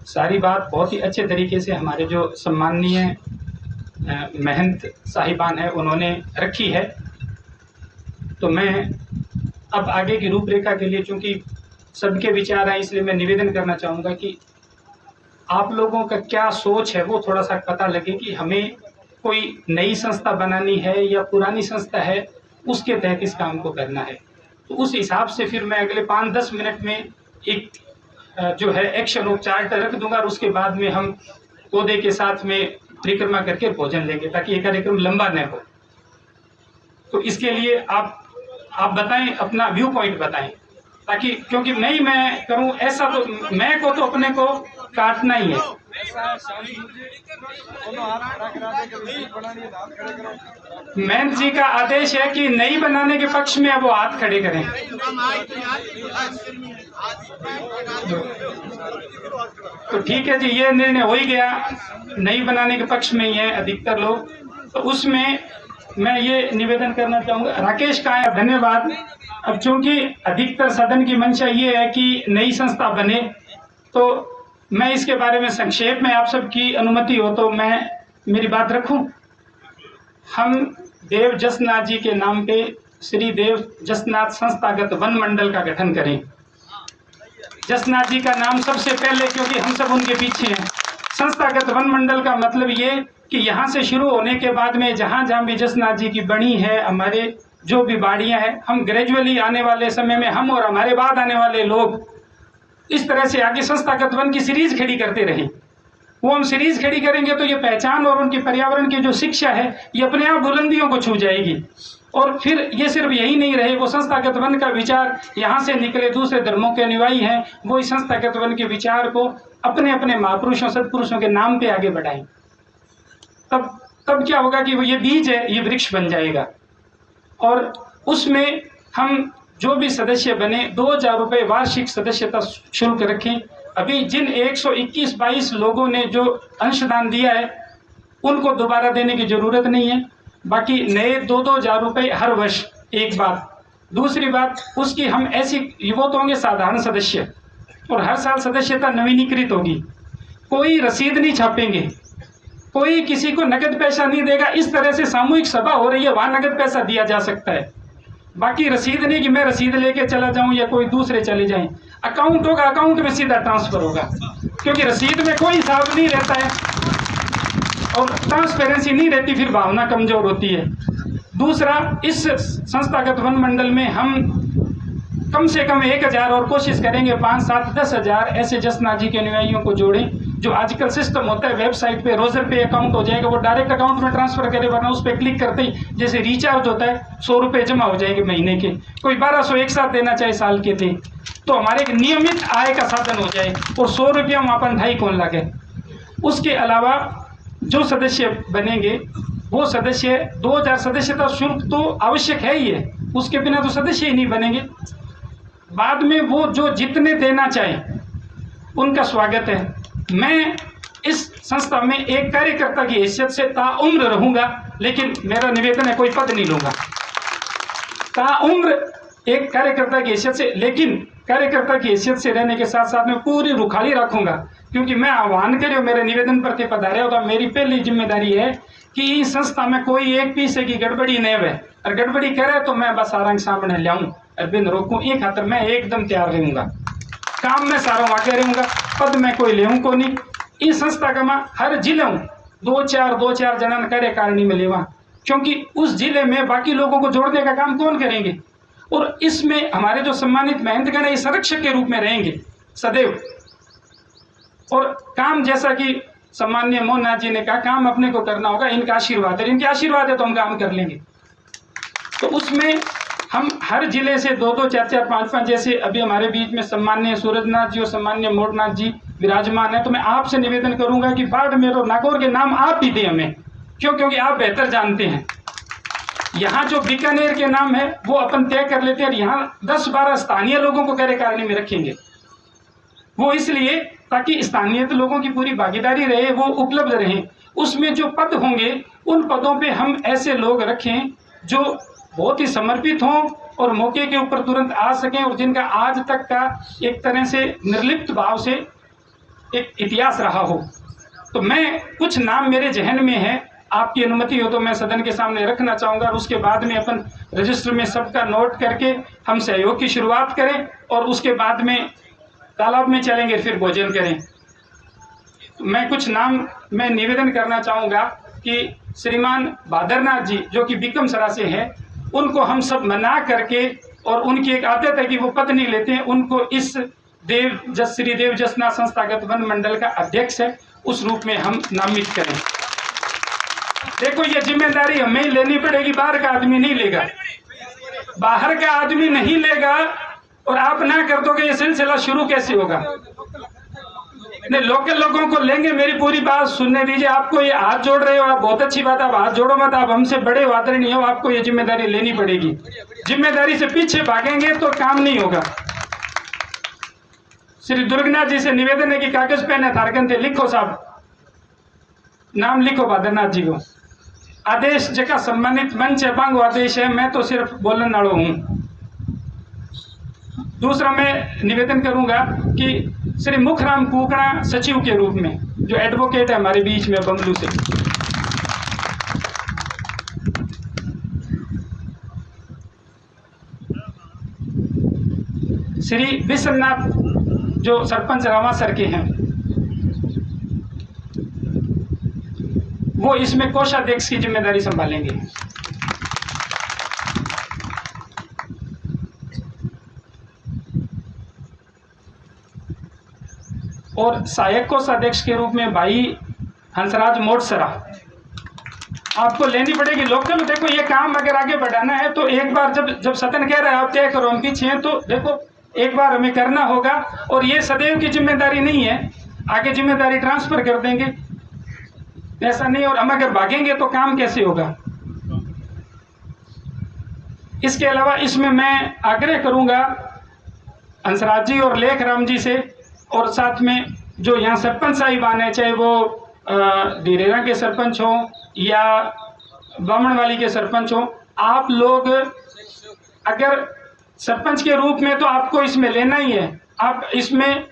सारी बात बहुत ही अच्छे तरीके से हमारे जो सम्माननीय महंत साहिबान है उन्होंने रखी है। तो मैं अब आगे की रूपरेखा के लिए, चूँकि सबके विचार हैं, इसलिए मैं निवेदन करना चाहूँगा कि आप लोगों का क्या सोच है वो थोड़ा सा पता लगे कि हमें कोई नई संस्था बनानी है या पुरानी संस्था है, उसके तहत इस काम को करना है। तो उस हिसाब से फिर मैं अगले 5-10 मिनट में एक जो है एक्शन ऑफ चार्ट रख दूंगा और उसके बाद में हम पौधे के साथ में परिक्रमा करके भोजन लेंगे ताकि ये कार्यक्रम लंबा न हो। तो इसके लिए आप बताएं, अपना व्यू पॉइंट बताएं, ताकि क्योंकि नहीं मैं करूं ऐसा तो मैं को तो अपने को काटना ही है। महंत जी का आदेश है कि नई बनाने के पक्ष में अब वो हाथ खड़े करें। तो ठीक है जी, ये निर्णय हो ही गया, नई बनाने के पक्ष में ही है अधिकतर लोग। तो उसमें मैं ये निवेदन करना चाहूँगा, राकेश का है, धन्यवाद। अब चूंकि अधिकतर सदन की मंशा ये है कि नई संस्था बने, तो मैं इसके बारे में संक्षेप में आप सबकी अनुमति हो तो मैं मेरी बात रखूं। हम देव जसनाथ जी के नाम पे श्री देव जसनाथ संस्थागत वन मंडल का गठन करें। जसनाथ जी का नाम सबसे पहले, क्योंकि हम सब उनके पीछे हैं। संस्थागत वन मंडल का मतलब ये कि यहाँ से शुरू होने के बाद में जहाँ जहाँ भी जसनाथ जी की बनी है, हमारे जो भी बाड़ियाँ हैं, हम ग्रेजुअली आने वाले समय में हम और हमारे बाद आने वाले लोग इस तरह से आगे संस्थागत वन की सीरीज खड़ी करते रहें। वो हम सीरीज खड़ी करेंगे तो ये पहचान और उनकी पर्यावरण की जो शिक्षा है ये अपने आप बुलंदियों को छू जाएगी। और फिर ये सिर्फ यही नहीं रहे, वो संस्थागत वन का विचार यहाँ से निकले दूसरे धर्मों के अनुयायी हैं, वो इस संस्थागत वन के विचार को अपने अपने महापुरुषों सत्पुरुषों के नाम पे आगे बढ़ाएं। तब क्या होगा कि वो ये बीज है, ये वृक्ष बन जाएगा। और उसमें हम जो भी सदस्य बने 2000 रुपये वार्षिक सदस्यता शुल्क रखें। अभी जिन 121-22 लोगों ने जो अंशदान दिया है उनको दोबारा देने की जरूरत नहीं है, बाकी नए 2-2000 रुपये हर वर्ष। एक बात। दूसरी बात, उसकी हम ऐसी वो तो होंगे साधारण सदस्य, और हर साल सदस्यता नवीनीकृत होगी। कोई रसीद नहीं छापेंगे, कोई किसी को नगद पैसा नहीं देगा। इस तरह से सामूहिक सभा हो रही है, वहाँ नगद पैसा दिया जा सकता है, बाकी रसीद नहीं कि मैं रसीद लेके चला जाऊं या कोई दूसरे चले जाएं। अकाउंट होगा, अकाउंट में सीधा ट्रांसफर होगा, क्योंकि रसीद में कोई हिसाब नहीं रहता है और ट्रांसपेरेंसी नहीं रहती, फिर भावना कमजोर होती है। दूसरा, इस संस्थागत वन मंडल में हम कम से कम 1000 और कोशिश करेंगे 5, 7, 10 हजार ऐसे जसनाथ जी के अनुयायियों को जोड़ें। जो आजकल सिस्टम होता है वेबसाइट पे रोजर पे अकाउंट हो जाएगा, वो डायरेक्ट अकाउंट में ट्रांसफर करे, वरना उस पर क्लिक करते ही जैसे रिचार्ज होता है 100 रुपये जमा हो जाएंगे महीने के। कोई 1200 एक साथ देना चाहे साल के थे, तो हमारे एक नियमित आय का साधन हो जाए और 100 रुपया वहाँ पर 2.5 कौन लगे। उसके अलावा जो सदस्य बनेंगे वो सदस्य 2000 सदस्यता शुल्क तो आवश्यक है ही है, उसके बिना तो सदस्य ही नहीं बनेंगे। बाद में वो जो जितने देना चाहें उनका स्वागत है। मैं इस संस्था में एक कार्यकर्ता की हैसियत से ताउम्र रहूंगा, लेकिन मेरा निवेदन है कोई पद नहीं लूंगा। ताउम्र एक कार्यकर्ता की हैसियत से, लेकिन कार्यकर्ता की हैसियत से रहने के साथ साथ में पूरी रुखाली रखूंगा, क्योंकि मैं आह्वान करो मेरे निवेदन पर पधारे हो तो मेरी पहली जिम्मेदारी है कि इस संस्था में कोई एक पैसे की गड़बड़ी नहीं है, और गड़बड़ी करे तो मैं बस आरंग सामने लाऊं और बिन रोकूं। ये खातर मैं एकदम तैयार रहूंगा, काम में सारों आगे रहूंगा, पद में कोई लेऊं को नहीं। इस संस्था का मैं हर जिले 2-4 जनन कार्यकारिणी में लेवा, क्योंकि उस जिले में बाकी लोगों को जोड़ने का काम कौन करेंगे। और इसमें हमारे जो सम्मानित महंतगण है संरक्षक के रूप में रहेंगे सदैव। और काम जैसा कि सम्मान्य मोहननाथ जी ने कहा, काम अपने को करना होगा, इनका आशीर्वाद है, इनके आशीर्वाद है तो हम काम कर लेंगे। तो उसमें हम हर जिले से 2-2, 4-4, 5-5 जैसे अभी हमारे बीच में सम्मान्य सूरजनाथ जी और सम्मान्य मोड़नाथ जी विराजमान है। तो मैं आपसे निवेदन करूंगा कि बाड़मेर और नागौर के नाम आप ही दें हमें, क्योंकि आप बेहतर जानते हैं। यहाँ जो बीकानेर के नाम है वो अपन तय कर लेते हैं, और यहाँ 10-12 स्थानीय लोगों को कार्यकारिणी में रखेंगे। वो इसलिए ताकि स्थानीय लोगों की पूरी भागीदारी रहे, वो उपलब्ध रहें। उसमें जो पद होंगे उन पदों पे हम ऐसे लोग रखें जो बहुत ही समर्पित हों और मौके के ऊपर तुरंत आ सकें, और जिनका आज तक का एक तरह से निर्लिप्त भाव से एक इतिहास रहा हो। तो मैं कुछ नाम मेरे जहन में है, आपकी अनुमति हो तो मैं सदन के सामने रखना चाहूँगा और उसके बाद में अपन रजिस्टर में सबका नोट करके हम सहयोग की शुरुआत करें और उसके बाद में तालाब में चलेंगे, फिर भोजन करें। मैं कुछ नाम मैं निवेदन करना चाहूँगा कि श्रीमान भादरनाथ जी जो कि बिकम सरा से है, उनको हम सब मना करके, और उनकी एक आदत है कि वो पद नहीं लेते हैं, उनको इस श्री देव जसनाथ संस्थागत वन मंडल का अध्यक्ष है उस रूप में हम नामित करें। देखो ये जिम्मेदारी हमें लेनी पड़ेगी, बाहर का आदमी नहीं लेगा, बाहर का आदमी नहीं लेगा और आप ना कर दोगे, ये सिलसिला शुरू कैसे होगा? नहीं, लोकल लोगों को लेंगे। मेरी पूरी बात सुनने दीजिए। आपको ये हाथ जोड़ रहे हो, आप बहुत अच्छी बात है, आप हाथ जोड़ो मत, आप हमसे बड़े हो, आदरणीय हो, आपको ये जिम्मेदारी लेनी पड़ेगी। जिम्मेदारी से पीछे भागेंगे तो काम नहीं होगा। श्री दुर्गनाथ जी से निवेदन है कि कागज पेन है थारकन थे, लिखो साहब, नाम लिखो भादरनाथ जी को। आदेश जगह सम्मानित मंच है, बांगो आदेश है, मैं तो सिर्फ बोलने वाला हूँ। दूसरा मैं निवेदन करूंगा कि श्री मुखराम कुकड़ा सचिव के रूप में, जो एडवोकेट है हमारे बीच में बंगलू से, श्री विश्वनाथ जो सरपंच रामासर के हैं, वो इसमें कोषाध्यक्ष की जिम्मेदारी संभालेंगे। और सहायक कोषाध्यक्ष के रूप में भाई हंसराज मोटसरा आपको लेनी पड़ेगी। लोकल देखो ये काम अगर आगे बढ़ाना है तो एक बार जब सदन कह रहा है आप तय करो, हम पीछे हैं, तो देखो एक बार हमें करना होगा। और ये सदैव की जिम्मेदारी नहीं है, आगे जिम्मेदारी ट्रांसफर कर देंगे, ऐसा नहीं। और हम अगर भागेंगे तो काम कैसे होगा? इसके अलावा इसमें मैं आग्रह करूंगा हंसराज जी और लेख राम जी से, और साथ में जो यहाँ सरपंच साहिबान है, चाहे वो धीरेरा के सरपंच हो या बामणवाली के सरपंच हो, आप लोग अगर सरपंच के रूप में तो आपको इसमें लेना ही है। आप इसमें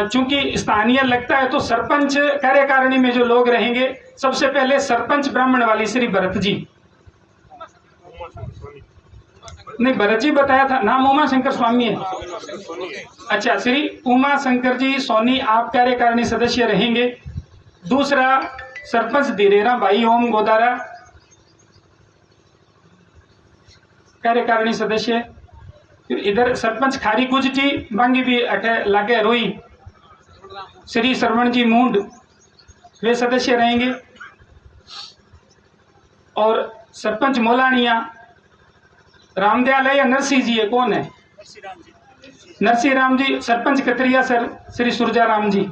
चूंकि स्थानीय लगता है तो सरपंच कार्यकारिणी में जो लोग रहेंगे, सबसे पहले सरपंच ब्राह्मणवाली श्री भरत जी, नहीं भरत जी बताया था, नाम उमा शंकर स्वामी है। अच्छा, श्री उमा शंकर जी सोनी आप कार्यकारिणी सदस्य रहेंगे। दूसरा सरपंच धीरेरा भाई ओम गोदारा कार्यकारिणी सदस्य। फिर इधर सरपंच खारी कुज जी बांगी भी अटे लागे रोई, श्री श्रवण जी मूंड वे सदस्य रहेंगे। और सरपंच मोलानिया रामदयाल है या नरसिंह जी है, कौन है? नरसिंह राम जी। सरपंच कतरिया सर श्री सुरजा राम जी।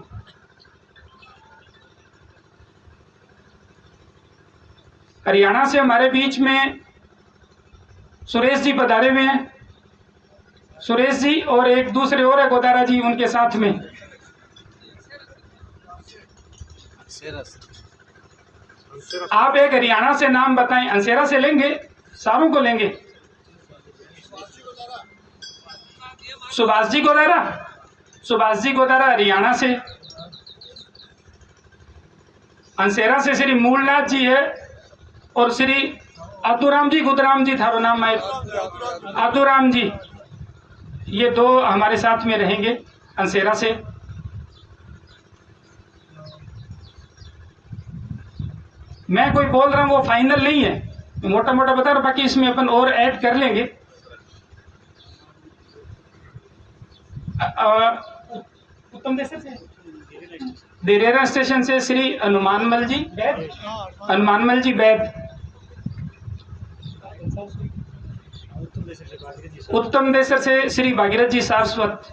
हरियाणा से हमारे बीच में सुरेश जी पधारे हुए हैं, सुरेश जी और एक दूसरे और है गोदारा जी उनके साथ में। आप एक हरियाणा से नाम बताएं, अंसेरा से लेंगे, सारों को लेंगे। सुभाष जी गोदारा, सुभाष जी गोदारा हरियाणा से। अंसेरा से श्री मूलनाथ जी है और श्री आतुराम जी गुदराम जी, थारो नाम है आतुराम जी, ये दो हमारे साथ में रहेंगे अंसेरा से। मैं कोई बोल रहा हूँ वो फाइनल नहीं है, मोटा मोटा बता रहा, बाकी इसमें अपन और ऐड कर लेंगे। उत्तम देसर से, देरेरा स्टेशन से श्री हनुमानमल जी बैद, हनुमानमल जी बैद। उत्तम देसर से श्री भागीरथ जी सारस्वत।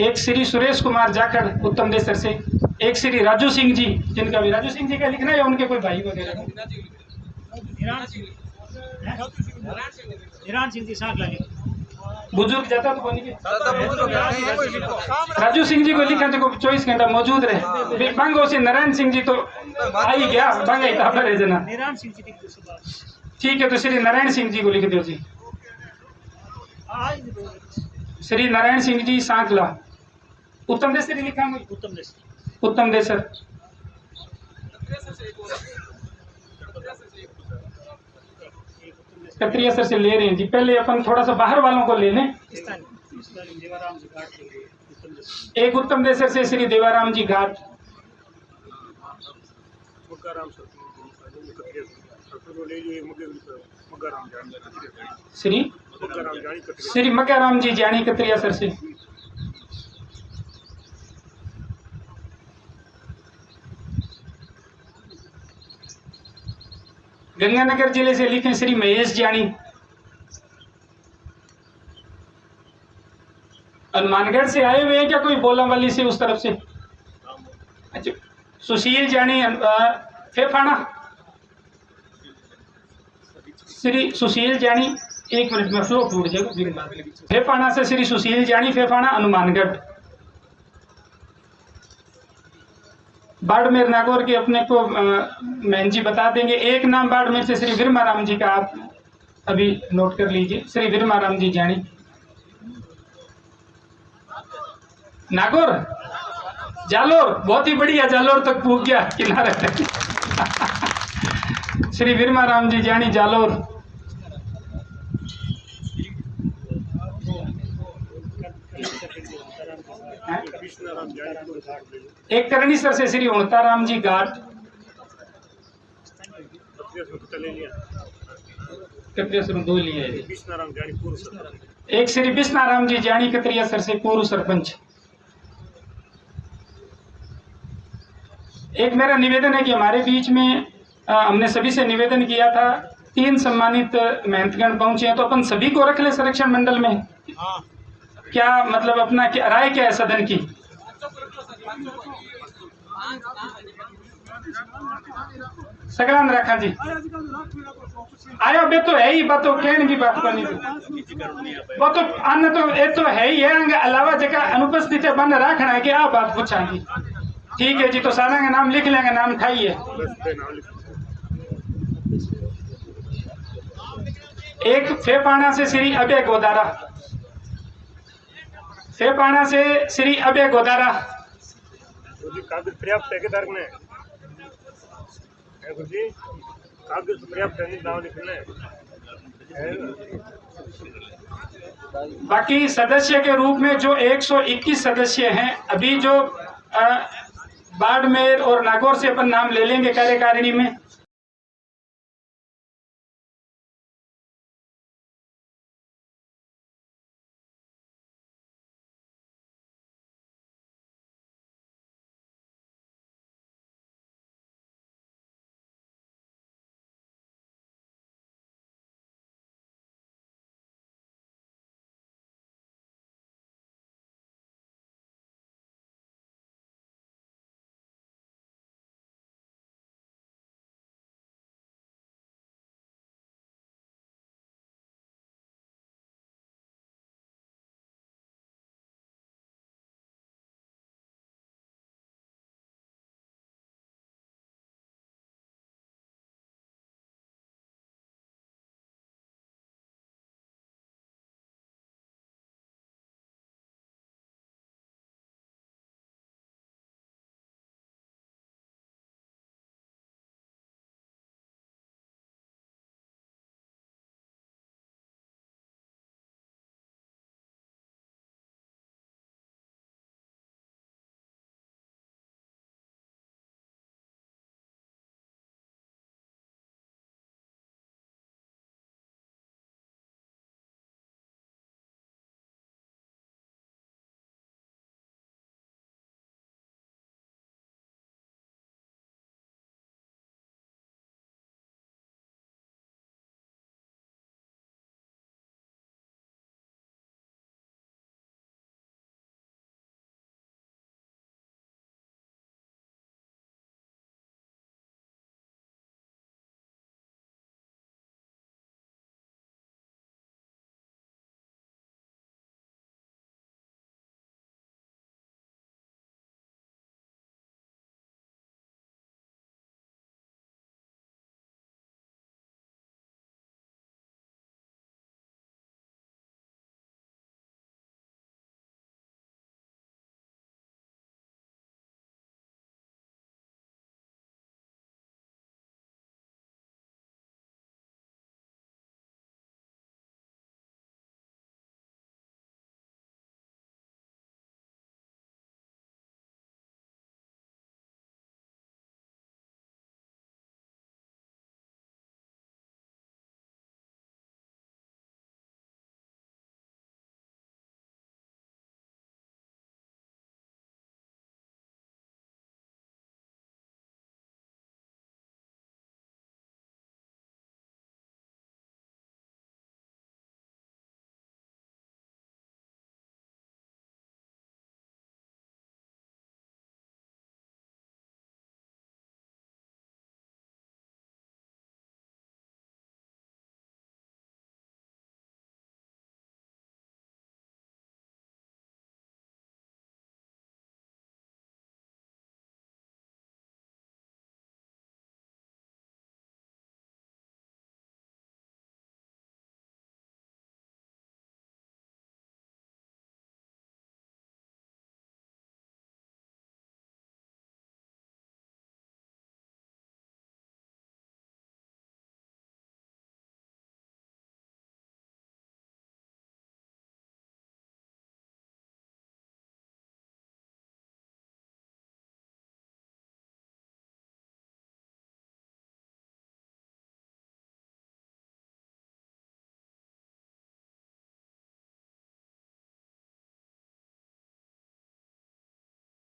एक श्री सुरेश कुमार जाखड़ उत्तम देसर से। एक श्री राजू सिंह जी, जिनका भी राजू सिंह जी का लिखना है या उनके कोई भाई वगैरह? बुजुर्ग जाता तो कोनी के राजू सिंह जी को लिखा जो 24 घंटा मौजूद रहे बांगो से नारायण सिंह जी तो आ ही गया बांगा ही था पर जना ठीक है तो श्री नारायण सिंह जी को लिख दो जी श्री नारायण सिंह जी सांकला उत्तम देसर लिखा उत्तम देसर कतरिया सर से ले रहे हैं जी पहले अपन थोड़ा सा बाहर वालों को ले लें एक उत्तम देसर से श्री देवाराम जी घाट श्री मक्काराम जी जानी कतरिया सर से गंगानगर जिले से लिखे श्री महेश जानी हनुमानगढ़ से आए हुए हैं क्या कोई बोलावाली से उस तरफ से अच्छा सुशील जानी फेफाना श्री सुशील जानी एक मिनट में फ्लो टूट जाएगा फेफाना से श्री सुशील जानी फेफाना हनुमानगढ़ बाड़मेर नागौर के अपने को महन जी बता देंगे एक नाम बाड़मेर से श्री विरमाराम जी का आप अभी नोट कर लीजिए श्री विरमाराम जी जानी नागौर जालोर बहुत ही बढ़िया जालोर तक पूछ गया किनारे श्री विरमाराम जी जानी जालोर एक करणी सर से श्री उणताराम जी घाट दो लिए एक श्री बिस्नाराम जी जानी कतरिया सर से पूर्व सरपंच एक मेरा निवेदन है कि हमारे बीच में हमने सभी से निवेदन किया था 3 सम्मानित मेहनतगण पहुंचे हैं तो अपन सभी को रख ले संरक्षण मंडल में क्या मतलब अपना क्या राय क्या है सदन की सगलान रखा जी आयो बे तो है ही बात तो कहने की बात करनी वो तो अन्य तो ये तो है ही है अलावा जगह अनुपस्थित है बंद रखना है कि आप बात पूछाएंगी ठीक है जी तो सारा का नाम लिख लेंगे नाम खाइए एक फेपाना से श्री अभय गोदारा फेपाना से श्री अभय गोदारा कागज पर्याप्त है किधर में जी कागज पर्याप्त है नाम लिखना है बाकी सदस्य के रूप में जो 121 सदस्य हैं अभी जो बाड़मेर और नागौर से अपन नाम ले लेंगे कार्यकारिणी में